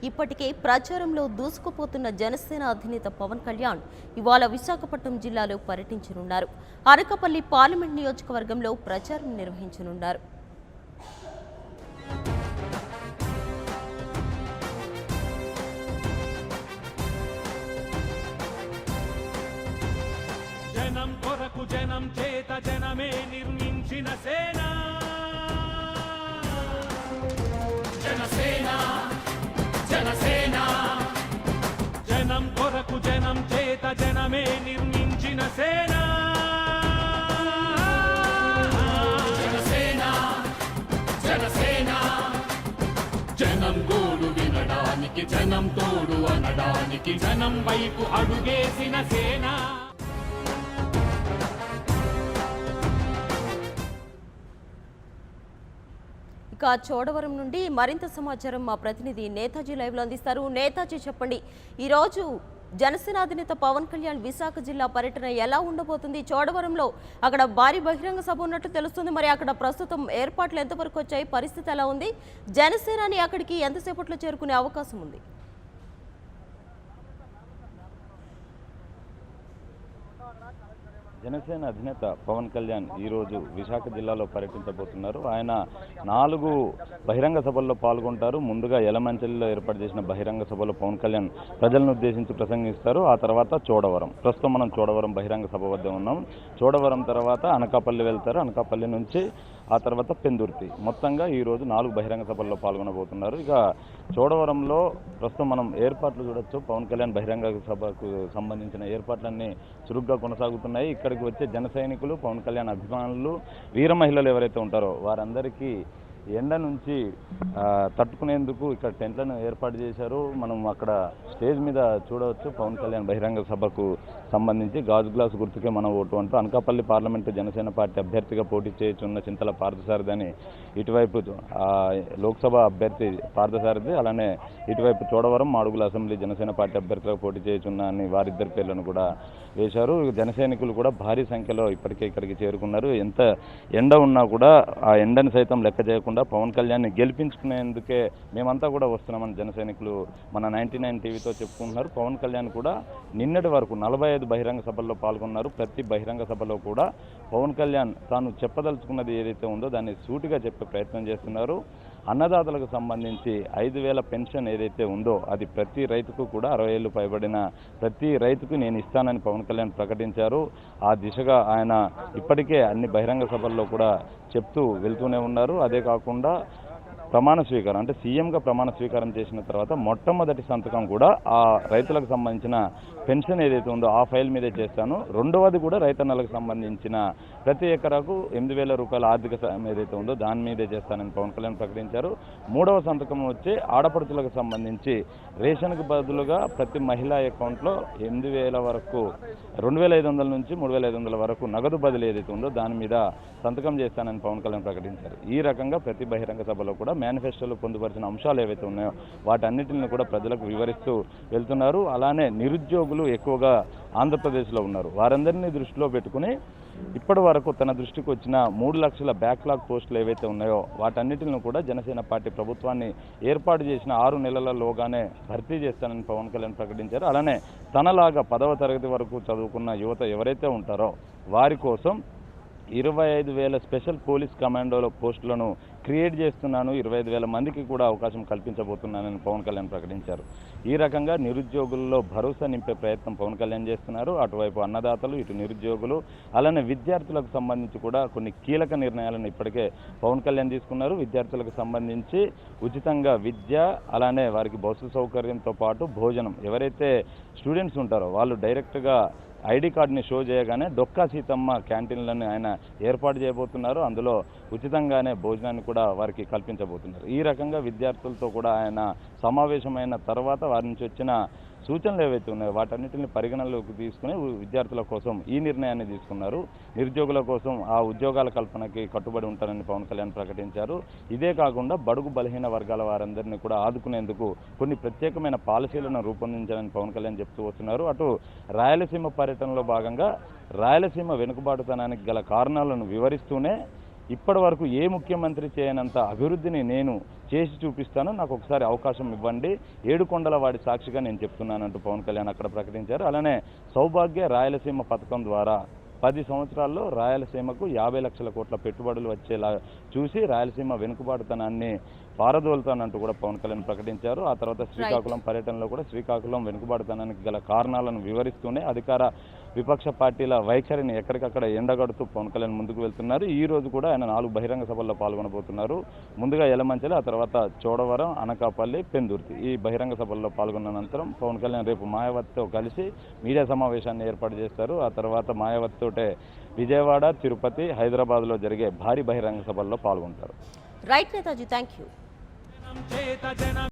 ఇప్పటికే ప్రచారంలో దూసుకుపోతున్న జనసేన అధినేత పవన్ కళ్యాణ్ ఇవాళ విశాఖపట్నం జిల్లాలో పర్యటించనున్నారు. అనకాపల్లి పార్లమెంట్ నియోజకవర్గంలో ప్రచారం నిర్వహించనున్నారు. జనం కొరకు జనం చేత జనమే నిర్మించిన సేన జనసేన జనసేన జనం కొరకు జనం చేత జనమే నిర్మించిన సేన జనసేన జనసేన జనం గోడు వినడానికి జనం తోడు అనడానికి జనం వైపు అడుగేసిన సేన. ఇక చోడవరం నుండి మరింత సమాచారం మా ప్రతినిధి నేతాజీ లైవ్లో అందిస్తారు. నేతాజీ, చెప్పండి, ఈరోజు జనసేన అధినేత పవన్ కళ్యాణ్ విశాఖ జిల్లా పర్యటన ఎలా ఉండబోతుంది? చోడవరంలో అక్కడ భారీ బహిరంగ సభ ఉన్నట్టు తెలుస్తుంది. మరి అక్కడ ప్రస్తుతం ఏర్పాట్లు ఎంతవరకు వచ్చాయి? పరిస్థితి ఎలా ఉంది? జనసేనని అక్కడికి ఎంతసేపట్లో చేరుకునే అవకాశం ఉంది? జనసేన అధినేత పవన్ కళ్యాణ్ ఈరోజు విశాఖ జిల్లాలో పర్యటించబోతున్నారు. ఆయన 4 బహిరంగ సభల్లో పాల్గొంటారు. ముందుగా యలమంచిలిలో ఏర్పాటు చేసిన బహిరంగ సభలో పవన్ కళ్యాణ్ ప్రజలను ఉద్దేశించి ప్రసంగిస్తారు. ఆ తర్వాత చోడవరం, ప్రస్తుతం మనం చోడవరం బహిరంగ సభ వద్ద ఉన్నాం. చోడవరం తర్వాత అనకాపల్లి వెళ్తారు. అనకాపల్లి నుంచి ఆ తర్వాత పెందుర్తి. మొత్తంగా ఈరోజు 4 బహిరంగ సభల్లో పాల్గొనబోతున్నారు. ఇక చోడవరంలో ప్రస్తుతం మనం ఏర్పాట్లు చూడొచ్చు. పవన్ కళ్యాణ్ బహిరంగ సభకు సంబంధించిన ఏర్పాట్లన్నీ చురుగ్గా కొనసాగుతున్నాయి. ఇక్కడికి వచ్చే జన సైనికులు, పవన్ కళ్యాణ్ అభిమానులు, వీర మహిళలు ఎవరైతే ఉంటారో వారందరికీ ఎండ నుంచి తట్టుకునేందుకు ఇక్కడ టెంట్లను ఏర్పాటు చేశారు. మనం అక్కడ స్టేజ్ మీద చూడవచ్చు. పవన్ కళ్యాణ్ బహిరంగ సభకు సంబంధించి గాజు గ్లాసు గుర్తుకే మన ఓటు అంటూ అనకాపల్లి పార్లమెంటు జనసేన పార్టీ అభ్యర్థిగా పోటీ చేస్తున్న చింతల పార్థసారథి, ఇటువైపు లోక్సభ అభ్యర్థి పార్థసారథి, అలానే ఇటువైపు చోడవరం మాడుగుల అసెంబ్లీ జనసేన పార్టీ అభ్యర్థిగా పోటీ చేస్తున్న అని వారిద్దరి పేర్లను కూడా వేశారు. జన సైనికులు కూడా భారీ సంఖ్యలో ఇప్పటికే ఇక్కడికి చేరుకున్నారు. ఎంత ఎండ ఉన్నా కూడా ఆ ఎండని సైతం లెక్క చేయకుండా పవన్ కళ్యాణ్ని గెలిపించుకునేందుకే మేమంతా కూడా వస్తున్నామని జన సైనికులు మన 99 టీవీతో చెప్పుకుంటున్నారు. పవన్ కళ్యాణ్ కూడా నిన్నటి వరకు 45 బహిరంగ సభల్లో పాల్గొన్నారు. ప్రతి బహిరంగ సభలో కూడా పవన్ కళ్యాణ్ తాను చెప్పదలుచుకున్నది ఏదైతే ఉందో దాన్ని సూటిగా చెప్పే ప్రయత్నం చేస్తున్నారు. అన్నదాతలకు సంబంధించి 5,000 పెన్షన్ ఏదైతే ఉందో అది ప్రతి రైతుకు కూడా 60 ఏళ్ళు పైబడిన ప్రతి రైతుకు నేను ఇస్తానని పవన్ కళ్యాణ్ ప్రకటించారు. ఆ దిశగా ఆయన ఇప్పటికే అన్ని బహిరంగ సభల్లో కూడా చెప్తూ వెళ్తూనే ఉన్నారు. అదే కాకుండా ప్రమాణ స్వీకారం అంటే సీఎంగా ప్రమాణ స్వీకారం చేసిన తర్వాత మొట్టమొదటి సంతకం కూడా ఆ రైతులకు సంబంధించిన పెన్షన్ ఏదైతే ఉందో ఆ ఫైల్ మీదే చేస్తాను. రెండవది కూడా రైతన్నలకు సంబంధించిన ప్రతి ఎకరాకు 8,000 రూపాయల ఆర్థిక సాయం ఏదైతే ఉందో దాని మీదే చేస్తానని పవన్ కళ్యాణ్ ప్రకటించారు. మూడవ సంతకం వచ్చి ఆడపడుచులకు సంబంధించి రేషన్కు బదులుగా ప్రతి మహిళా అకౌంట్లో 8,000 వరకు 2,500 నుంచి 3,500 వరకు నగదు బదిలీ ఏదైతే ఉందో దాని మీద సంతకం చేస్తానని పవన్ కళ్యాణ్ ప్రకటించారు. ఈ రకంగా ప్రతి బహిరంగ సభలో కూడా మేనిఫెస్టోలో పొందుపరిచిన అంశాలు ఏవైతే ఉన్నాయో వాటన్నిటిని కూడా ప్రజలకు వివరిస్తూ వెళ్తున్నారు. అలానే నిరుద్యోగులు ఎక్కువగా ఆంధ్రప్రదేశ్లో ఉన్నారు. వారందరినీ దృష్టిలో పెట్టుకుని ఇప్పటి వరకు తన దృష్టికి వచ్చిన 3 లక్షల బ్యాక్లాగ్ పోస్టులు ఏవైతే ఉన్నాయో వాటన్నిటిని కూడా జనసేన పార్టీ ప్రభుత్వాన్ని ఏర్పాటు చేసిన 6 నెలలలోగానే భర్తీ చేస్తానని పవన్ కళ్యాణ్ ప్రకటించారు. అలానే తనలాగా 10వ తరగతి వరకు చదువుకున్న యువత ఎవరైతే ఉంటారో వారి కోసం 25,000 స్పెషల్ పోలీస్ కమాండోల పోస్టులను క్రియేట్ చేస్తున్నాను, 25,000 మందికి కూడా అవకాశం కల్పించబోతున్నానని పవన్ కళ్యాణ్ ప్రకటించారు. ఈ రకంగా నిరుద్యోగుల్లో భరోసా నింపే ప్రయత్నం పవన్ కళ్యాణ్ చేస్తున్నారు. అటువైపు అన్నదాతలు, ఇటు నిరుద్యోగులు, అలానే విద్యార్థులకు సంబంధించి కూడా కొన్ని కీలక నిర్ణయాలను ఇప్పటికే పవన్ కళ్యాణ్ తీసుకున్నారు. విద్యార్థులకు సంబంధించి ఉచితంగా విద్య, అలానే వారికి బస్సు సౌకర్యంతో పాటు భోజనం, ఎవరైతే స్టూడెంట్స్ ఉంటారో వాళ్ళు డైరెక్ట్గా ఐడి కార్డుని షో చేయగానే డొక్కా సీతమ్మ క్యాంటీన్లను ఆయన ఏర్పాటు చేయబోతున్నారు. అందులో ఉచితంగానే భోజనాన్ని కూడా వారికి కల్పించబోతున్నారు. ఈ రకంగా విద్యార్థులతో కూడా ఆయన సమావేశమైన తర్వాత వారి నుంచి వచ్చిన సూచనలు ఏవైతే ఉన్నాయో వాటన్నిటిని పరిగణనలోకి తీసుకుని విద్యార్థుల కోసం ఈ నిర్ణయాన్ని తీసుకున్నారు. నిరుద్యోగుల కోసం ఆ ఉద్యోగాల కల్పనకి కట్టుబడి ఉంటారని పవన్ కళ్యాణ్ ప్రకటించారు. ఇదే కాకుండా బడుగు బలహీన వర్గాల వారందరినీ కూడా ఆదుకునేందుకు కొన్ని ప్రత్యేకమైన పాలసీలను రూపొందించాలని పవన్ కళ్యాణ్ చెప్తూ వస్తున్నారు. అటు రాయలసీమ పర్యటనలో భాగంగా రాయలసీమ వెనుకబాటుతనానికి గల కారణాలను వివరిస్తూనే ఇప్పటి వరకు ఏ ముఖ్యమంత్రి చేయనంత అభివృద్ధిని నేను చేసి చూపిస్తాను, నాకు ఒకసారి అవకాశం ఇవ్వండి, ఏడుకొండల వాడి సాక్షిగా నేను చెప్తున్నానంటూ పవన్ కళ్యాణ్ అక్కడ ప్రకటించారు. అలానే సౌభాగ్య రాయలసీమ పథకం ద్వారా 10 సంవత్సరాల్లో రాయలసీమకు 50 లక్షల కోట్ల పెట్టుబడులు వచ్చేలా చూసి రాయలసీమ వెనుకబాటుతనాన్ని పారదోలుతానంటూ కూడా పవన్ కళ్యాణ్ ప్రకటించారు. ఆ తర్వాత శ్రీకాకుళం పర్యటనలో కూడా శ్రీకాకుళం వెనుకబాటుతనానికి గల కారణాలను వివరిస్తూనే అధికార విపక్ష పార్టీల వైఖరిని ఎక్కడికక్కడ ఎండగడుతూ పవన్ కళ్యాణ్ ముందుకు వెళ్తున్నారు. ఈ రోజు కూడా ఆయన 4 బహిరంగ సభల్లో పాల్గొనబోతున్నారు. ముందుగా యలమంచిలి, ఆ తర్వాత చోడవరం, అనకాపల్లి, పెందుర్తి ఈ బహిరంగ సభల్లో పాల్గొన్న అనంతరం పవన్ కళ్యాణ్ రేపు మాయావతితో కలిసి మీడియా సమావేశాన్ని ఏర్పాటు చేస్తారు. ఆ తర్వాత మాయావతితోటే విజయవాడ, తిరుపతి, హైదరాబాద్లో జరిగే భారీ బహిరంగ సభల్లో పాల్గొంటారు. Right Netaji, thank you. చేత జనం